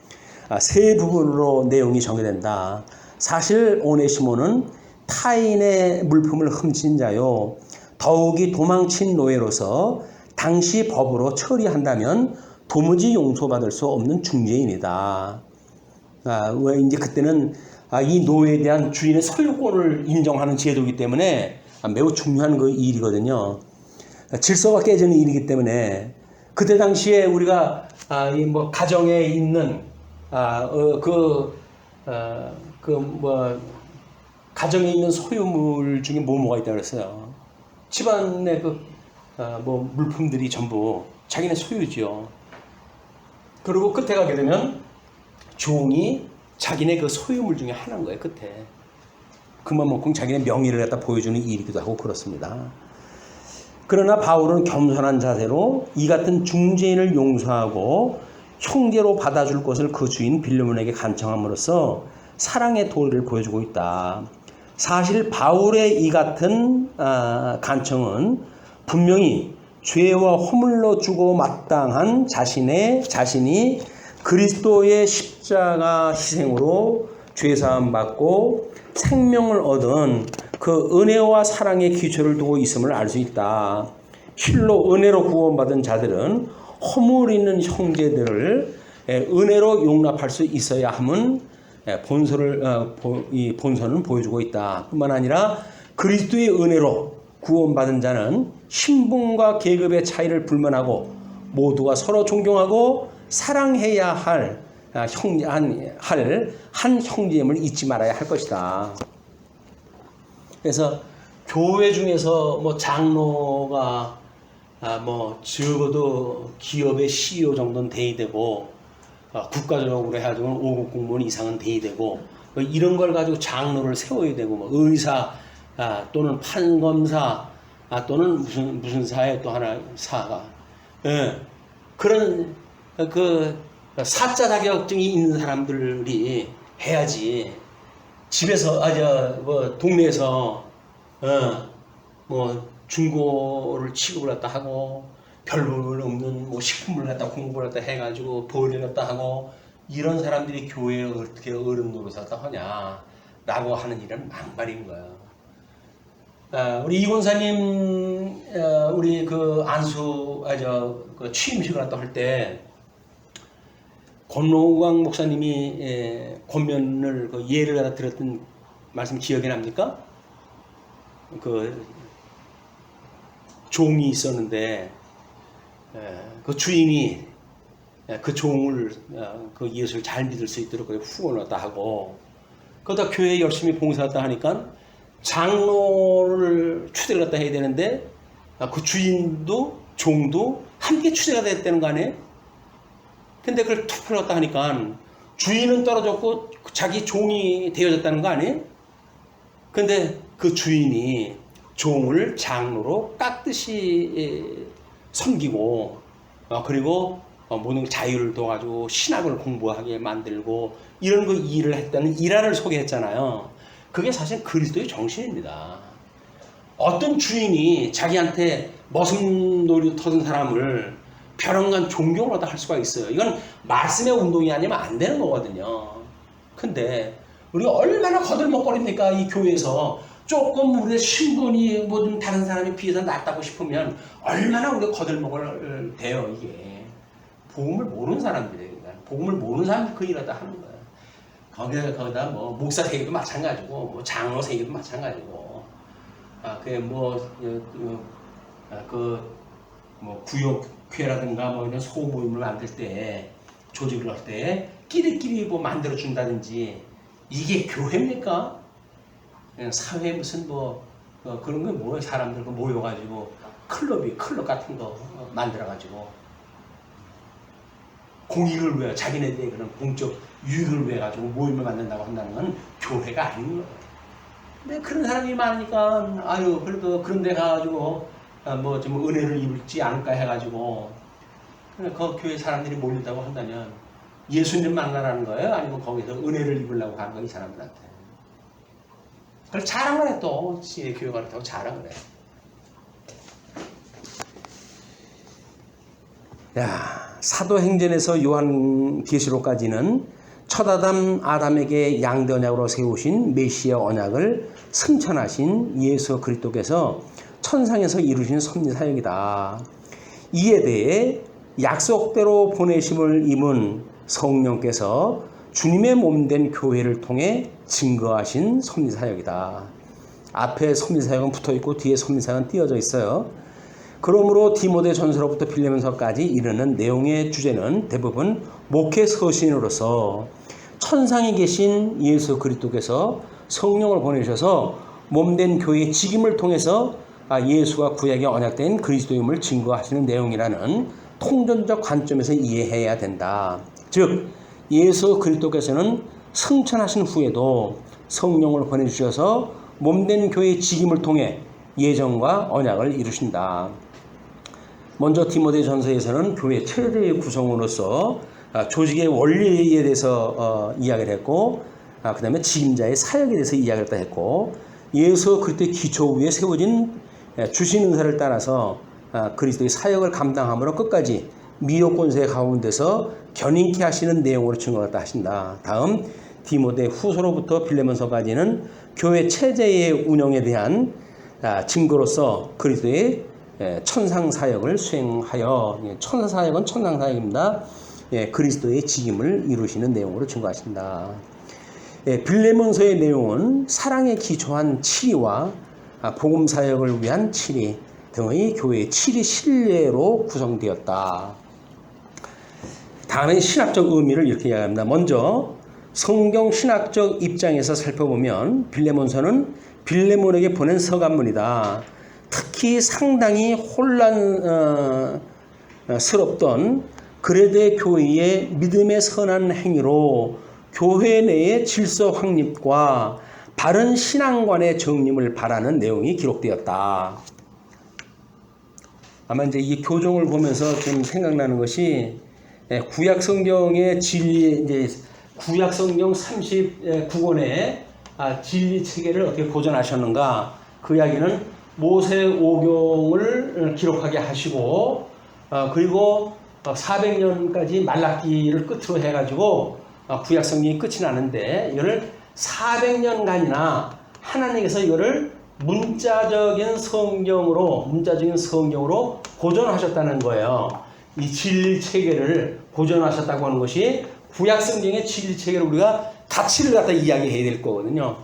세 부분으로 내용이 정의된다. 사실 오네시모는 타인의 물품을 훔친 자요, 더욱이 도망친 노예로서 당시 법으로 처리한다면 도무지 용서받을 수 없는 중죄인이다. 왜 이제 그때는 이 노예에 대한 주인의 소유권을 인정하는 제도이기 때문에 매우 중요한 그 일이거든요. 질서가 깨지는 일이기 때문에 그때 당시에 우리가 뭐 가정에 있는 가정에 있는 소유물 중에 뭐가 있다 그랬어요. 집안의 뭐 물품들이 전부 자기네 소유죠. 그리고 끝에 가게 되면 종이 자기네 그 소유물 중에 하나인 거예요. 끝에 그만큼 자기네 명의를 갖다 보여주는 일이기도 하고 그렇습니다. 그러나 바울은 겸손한 자세로 이 같은 중죄인을 용서하고 형제로 받아줄 것을 그 주인 빌레몬에게 간청함으로써 사랑의 도리를 보여주고 있다. 사실 바울의 이 같은 간청은 분명히 죄와 허물로 주고 마땅한 자신이 그리스도의 십자가 희생으로 죄사함 받고 생명을 얻은 그 은혜와 사랑의 기초를 두고 있음을 알 수 있다. 실로 은혜로 구원받은 자들은 허물 있는 형제들을 은혜로 용납할 수 있어야 함은 이 본선은 보여주고 있다. 뿐만 아니라 그리스도의 은혜로 구원받은 자는 신분과 계급의 차이를 불문하고 모두가 서로 존경하고 사랑해야 할 한 형제임을 잊지 말아야 할 것이다. 그래서 교회 중에서 뭐 장로가 뭐 적어도 기업의 CEO 정도는 돼야 되고 국가적으로 해가지고 5급 공무원 이상은 돼야 되고 뭐 이런 걸 가지고 장로를 세워야 되고 뭐 의사 또는 판검사 또는 무슨 사에 또 하나 사가 그런 그 사자 자격증이 있는 사람들이 해야지. 집에서 뭐 동네에서 뭐 중고를 취급을 갖다 하고 별볼 없는 뭐 식품을 갖다 공부를 갖다 해가지고 벌을 갖다 하고 이런 사람들이 교회에 어떻게 어른 노릇을 갖다 하냐라고 하는 일은 망발인 거야. 우리 이권사님 우리 그 안수 그 취임식을 갖다 할 때 권노광 목사님이 권면을 그 예를 갖다 들었던 말씀 기억이 납니까? 그 종이 있었는데 그 주인이 그 종을 그 예수를 잘 믿을 수 있도록 후원을 갖다 하고 그러다 교회에 열심히 봉사했다 하니까 장로를 추대를 갖다 해야 되는데 그 주인도 종도 함께 추대가 됐다는 거 아니에요? 근데 그걸 투표를 갖다 하니까 주인은 떨어졌고 자기 종이 되어졌다는 거 아니에요? 근데 그 주인이 종을 장로로 깎듯이 섬기고 그리고 모든 자유를 둬가지고 신학을 공부하게 만들고 이런 그 일을 했다는 일화를 소개했잖아요. 그게 사실 그리스도의 정신입니다. 어떤 주인이 자기한테 머슴놀이 터진 사람을 벼랑간 존경을 하다 할 수가 있어요. 이건 말씀의 운동이 아니면 안 되는 거거든요. 근데 우리가 얼마나 거들먹거립니까? 이 교회에서 조금 우리의 신분이 뭐든 다른 사람에 비해서 낫다고 싶으면 얼마나 우리가 거들먹을 돼요. 이게 복음을 모르는 사람들이에요. 복음을 모르는 사람들이 그 일을 다 하는 거예요. 거기다 뭐 목사 세계도 마찬가지고 뭐 장로 세계도 마찬가지고 뭐 구역회라든가 뭐 이런 소모임을 만들 때 조직을 할 때 끼리끼리 뭐 만들어 준다든지 이게 교회입니까? 그냥 사회 무슨 그런 거 뭐예요? 사람들 모여가지고 클럽 같은 거 만들어가지고 공익을 위해 자기네들의 그런 공적 유익을 위해 가지고 모임을 만든다고 한다는 건 교회가 아닌 거예요. 근데 그런 사람이 많으니까 그래도 그런 데 가가지고 뭐 좀 은혜를 입을지 않을까 해가지고 그 교회 사람들이 몰린다고 한다면 예수님 만나라는 거예요? 아니면 거기서 은혜를 입으려고 하는 거예요? 이 사람들한테. 그걸 자랑을 해 또. 교회가 그렇다고 자랑을 해. 사도행전에서 요한계시록까지는 첫 아담에게 양대 언약으로 세우신 메시아 언약을 승천하신 예수 그리스도께서 천상에서 이루신 섭리 사역이다. 이에 대해 약속대로 보내심을 입은 성령께서 주님의 몸된 교회를 통해 증거하신 섭리 사역이다. 앞에 섭리 사역은 붙어있고 뒤에 섭리 사역은 띄어져 있어요. 그러므로 디모데전서로부터 빌레몬서까지 이르는 내용의 주제는 대부분 목회 서신으로서 천상에 계신 예수 그리스도께서 성령을 보내셔서 몸된 교회의 직임을 통해서 예수가 구약에 언약된 그리스도임을 증거하시는 내용이라는 통전적 관점에서 이해해야 된다. 즉 예수 그리스도께서는 승천하신 후에도 성령을 보내주셔서 몸된 교회의 직임을 통해 예정과 언약을 이루신다. 먼저 디모데전서에서는 교회 체제의 구성으로서 조직의 원리에 대해서 이야기를 했고 그 다음에 직임자의 사역에 대해서 이야기를 했고 예수 그리스도의 기초 위에 세워진 주신 은사를 따라서 그리스도의 사역을 감당함으로 끝까지 미혹 권세 가운데서 견인케 하시는 내용으로 증거했다 하신다. 다음 디모데 후서로부터 빌레몬서까지는 교회 체제의 운영에 대한 증거로서 그리스도의 천상 사역을 수행하여 천상 사역은 천상 사역입니다. 그리스도의 직임을 이루시는 내용으로 증거하신다. 빌레몬서의 내용은 사랑에 기초한 치리와 복음 사역을 위한 치리 등의 교회의 치리 신뢰로 구성되었다. 다음에 신학적 의미를 이렇게 이야기합니다. 먼저 성경 신학적 입장에서 살펴보면 빌레몬서는 빌레몬에게 보낸 서간문이다. 특히 상당히 혼란스럽던 그레데 교회의 믿음의 선한 행위로 교회 내의 질서 확립과 바른 신앙관의 정립을 바라는 내용이 기록되었다. 아마 이제 이 교종을 보면서 좀 생각나는 것이 구약 성경의 진리, 이제 구약 성경 39권의 진리 체계를 어떻게 보존하셨는가. 그 이야기는 모세오경을 기록하게 하시고 그리고 400년까지 말라기를 끝으로 해가지고 구약 성경이 끝이 나는데 이거를 400년간이나 하나님께서 이거를 문자적인 성경으로 보존하셨다는 거예요. 이 진리 체계를 보존하셨다고 하는 것이 구약 성경의 진리 체계를 우리가 가치를 갖다 이야기해야 될 거거든요.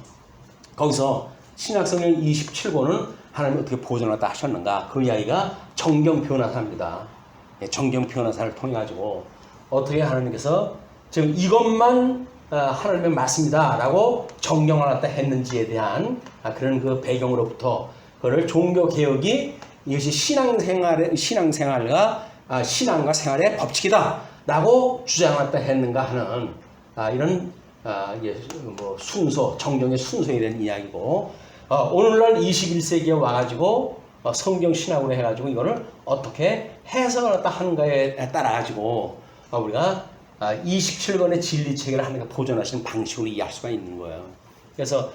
거기서 신약 성경 27권은 하나님이 어떻게 보존하다 하셨는가, 그 이야기가 정경 변화사입니다. 정경 변화사를 통해 가지고 어떻게 하나님께서 지금 이것만 하나님의 말씀이다 라고 정경을 갖다 했는지에 대한 그런 그 배경으로부터 그를 종교개혁이 이것이 신앙생활과 생활의 법칙이다 라고 주장했다 했는가 하는 이런 순서, 정경의 순서에 대한 이야기고, 오늘날 21세기에 와가지고 성경 신학으로 해가지고 이거를 어떻게 해석을 딱 하는가에 따라 가지고 우리가 27권의 진리 체계를 하나님께 보존하시는 방식으로 이해할 수가 있는 거예요. 그래서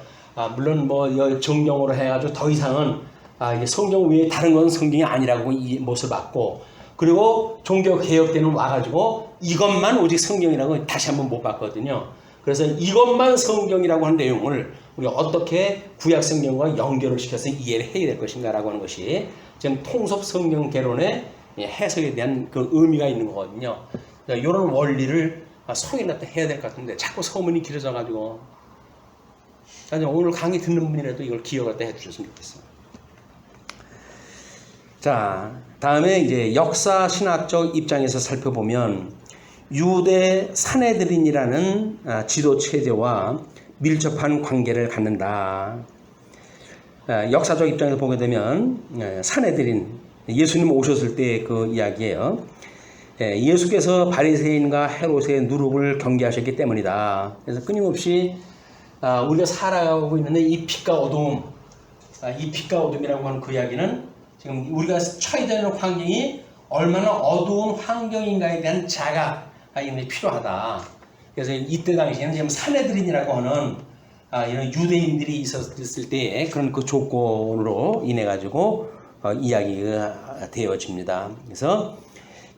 물론 뭐 정령으로 해가지고 더 이상은 이게 성경 외에 다른 건 성경이 아니라고 이 못을 받고, 그리고 종교 개혁 때는 와가지고 이것만 오직 성경이라고 다시 한번 못 봤거든요. 그래서 이것만 성경이라고 하는 내용을 우리가 어떻게 구약 성경과 연결을 시켜서 이해를 해야 될 것인가라고 하는 것이 지금 통섭 성경 개론의 해석에 대한 그 의미가 있는 거거든요. 이런 원리를 성인한테 해야 될 것 같은데 자꾸 서문이 길어져 가지고 오늘 강의 듣는 분이라도 이걸 기억할 때 해주셨으면 좋겠어요. 자, 다음에 이제 역사 신학적 입장에서 살펴보면 유대 사내들인이라는 지도 체제와 밀접한 관계를 갖는다. 역사적 입장에서 보게 되면 사내들인, 예수님 오셨을 때 그 이야기예요. 예수께서 바리새인과 헤롯의 누룩을 경계하셨기 때문이다. 그래서 끊임없이 우리가 살아가고 있는 이 빛과 어둠, 이 빛과 어둠이라고 하는 그 이야기는 지금 우리가 처해져 있는 환경이 얼마나 어두운 환경인가에 대한 자각이 필요하다. 그래서 이때 당시에는 지금 사내들인이라고 하는 이런 유대인들이 있었을 때의 그런 그 조건으로 인해 가지고 이야기가 되어집니다. 그래서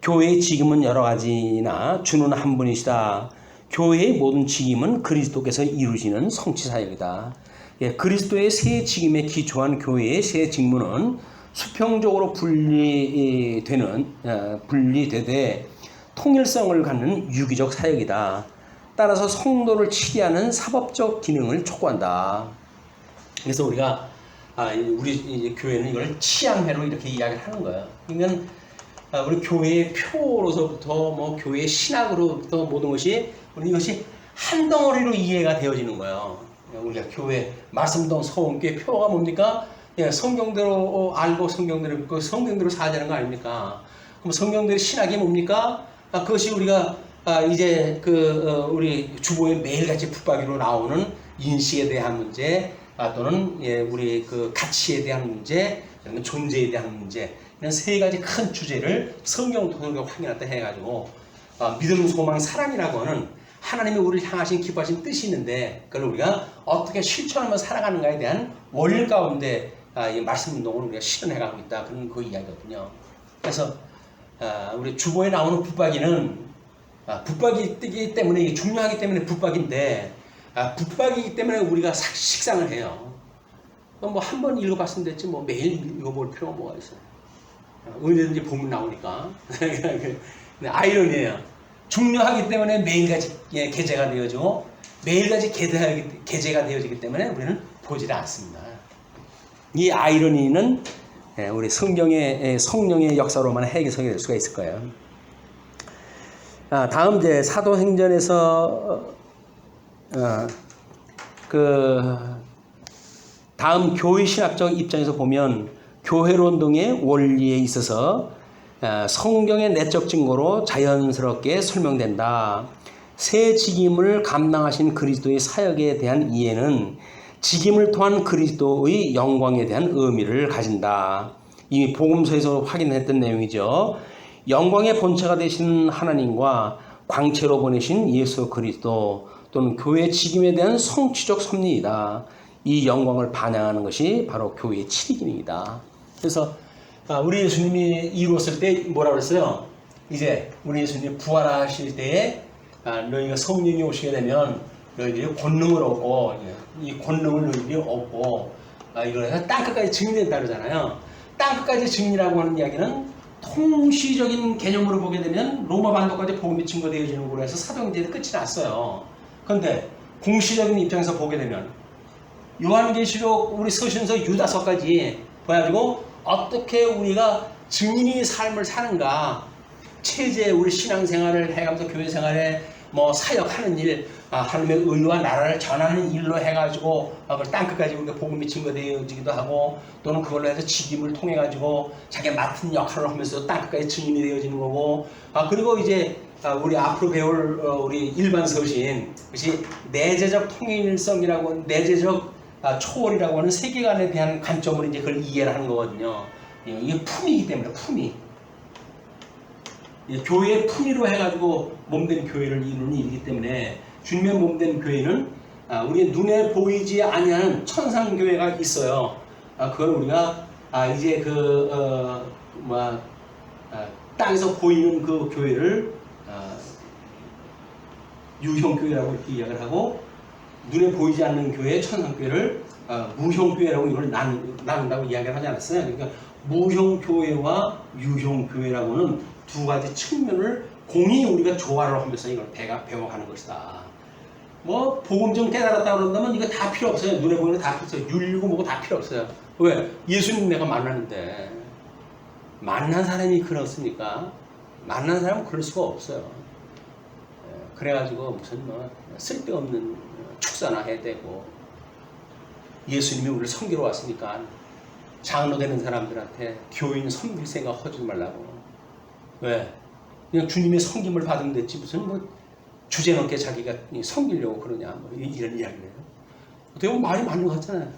교회의 직임은 여러 가지나 주는 한 분이시다. 교회의 모든 직임은 그리스도께서 이루시는 성취 사역이다. 그리스도의 세 직임에 기초한 교회의 세 직무는 수평적으로 분리되되 통일성을 갖는 유기적 사역이다. 따라서 성도를 치리하는 사법적 기능을 촉구한다. 그래서 우리가 우리 교회는 이걸 치양회로 이렇게 이야기를 하는 거예요. 그러면 우리 교회의 표로서부터 뭐 교회의 신학으로부터 모든 것이 우리 이것이 한 덩어리로 이해가 되어지는 거예요. 우리가 교회 말씀동 서원교회 표가 뭡니까? 성경대로 알고 성경대로 믿고 성경대로 살자는 거 아닙니까? 그럼 성경대로 신학이 뭡니까? 그것이 우리가 이제 우리 주보에 매일같이 붙박이로 나오는 인식에 대한 문제, 또는 우리 그 가치에 대한 문제, 존재에 대한 문제, 이런 세 가지 큰 주제를 성경 통해서 확인했다 해가지고 믿음, 소망, 사랑이라고 하는 하나님이 우리를 향하신 기뻐하신 뜻이 있는데 그걸 우리가 어떻게 실천하며 살아가는가에 대한 원리 가운데 이 말씀 운동을 우리가 실현해가고 있다. 그런 그 이야기거든요. 그래서 우리 주보에 나오는 붙박이는 붙박이기 때문에 이게 중요하기 때문에 붙박인데 붙박이기 때문에 우리가 식상을 해요. 뭐 한 번 읽어봤으면 됐지 뭐 매일 읽어볼 필요가 뭐가 있어요. 언제든지 보면 나오니까. 아이러니예요. 중요하기 때문에 매일같이 게재가 되어지고 매일같이 게재가 되어지기 때문에 우리는 보지를 않습니다. 이 아이러니는 우리 성경의 성령의 역사로만 해석이 될 수가 있을 거예요. 다음 이제 사도행전에서 다음 교회 신학적 입장에서 보면 교회론 등의 원리에 있어서 성경의 내적 증거로 자연스럽게 설명된다. 새 직임을 감당하신 그리스도의 사역에 대한 이해는 직임을 통한 그리스도의 영광에 대한 의미를 가진다. 이미 복음서에서 확인했던 내용이죠. 영광의 본체가 되신 하나님과 광채로 보내신 예수 그리스도 또는 교회의 직임에 대한 성취적 섭리이다. 이 영광을 반영하는 것이 바로 교회의 칠기능이다. 그래서 우리 예수님이 이루었을 때 뭐라고 그랬어요? 이제 우리 예수님이 부활하실 때에 너희가 성령이 오시게 되면 너희들이 권능을 얻고 이 권능을 너희들이 얻고 이걸 해서 땅끝까지 증인된다 그러잖아요. 땅끝까지 증인이라고 하는 이야기는 통시적인 개념으로 보게 되면 로마 반도까지 복음이 증거되어지는 걸로 해서 사도행전이 끝이 났어요. 그런데 공시적인 입장에서 보게 되면 요한계시록 우리 서신서 유다서까지 보여가지고 어떻게 우리가 증인의 삶을 사는가, 체제 우리 신앙생활을 해가면서 교회생활에 뭐 사역하는 일, 하나님의 의와 나라를 전하는 일로 해가지고 그걸 땅끝까지 우리가 복음이 증거되어지기도 하고, 또는 그걸로 해서 직임을 통해 가지고 자기가 맡은 역할을 하면서 땅끝까지 증인이 되어지는 거고, 그리고 이제 우리 앞으로 배울 우리 일반 서신, 그것이 내재적 통일성이라고, 내재적 초월이라고 하는 세계관에 대한 관점으로 이제 그걸 이해를 하는 거거든요. 이게 품이기 때문에 품이. 교회의 품위로 해가지고 몸된 교회를 이루는 일이기 때문에 주님의 몸된 교회는 우리 눈에 보이지 아니하는 천상 교회가 있어요. 그걸 우리가 이제 땅에서 보이는 그 교회를 유형교회라고 이렇게 이야기를 하고, 눈에 보이지 않는 교회 천상교회를 무형교회라고 이걸 나눈다고 이야기를 하지 않았어요. 그러니까 무형교회와 유형교회라고는 두 가지 측면을 공히 우리가 조화를 하면서 이걸 배워가는 것이다. 뭐 복음 좀 깨달았다 그런다면 이거 다 필요 없어요. 눈에 보이는 거 다 필요 없어요. 율리고 뭐고 다 필요 없어요. 왜? 예수님 내가 만나는데, 만난 사람이 그렇습니까? 만난 사람은 그럴 수가 없어요. 그래가지고 무슨 뭐 쓸데없는 축사나 해야 되고, 예수님이 우리를 섬기러 왔으니까 장로 되는 사람들한테 교인 섬길 생각 하지 말라고. 왜? 그냥 주님의 섬김을 받으면 됐지 무슨 뭐 주제넘게 자기가 섬기려고 그러냐, 뭐 이런 이야기를 해요. 어떻게 보면 말이 맞는 것 같잖아요.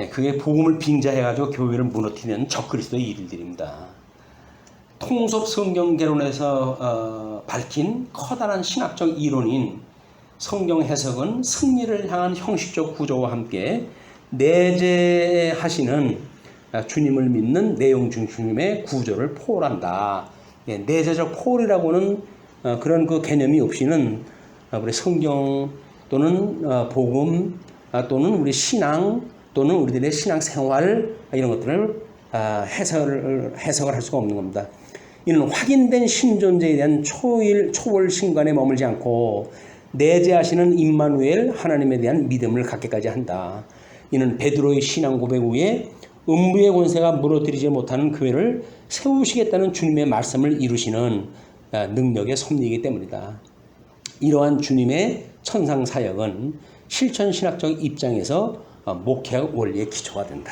그게 복음을 빙자해가지고 교회를 무너뜨리는 적그리스도의 일들입니다. 통속 성경 개론에서 밝힌 커다란 신학적 이론인 성경 해석은 승리를 향한 형식적 구조와 함께 내재하시는 주님을 믿는 내용 중심의 구조를 포괄한다. 내재적 포괄이라고는 그런 그 개념이 없이는 우리 성경 또는 복음 또는 우리 신앙 또는 우리들의 신앙생활 이런 것들을 해석을 할 수가 없는 겁니다. 이는 확인된 신존재에 대한 초월 신관에 머물지 않고 내재하시는 임마누엘 하나님에 대한 믿음을 갖게까지 한다. 이는 베드로의 신앙 고백 후에 음부의 권세가 무너뜨리지 못하는 교회를 세우시겠다는 주님의 말씀을 이루시는 능력의 섭리이기 때문이다. 이러한 주님의 천상 사역은 실천 신학적 입장에서 목회 원리의 기초가 된다.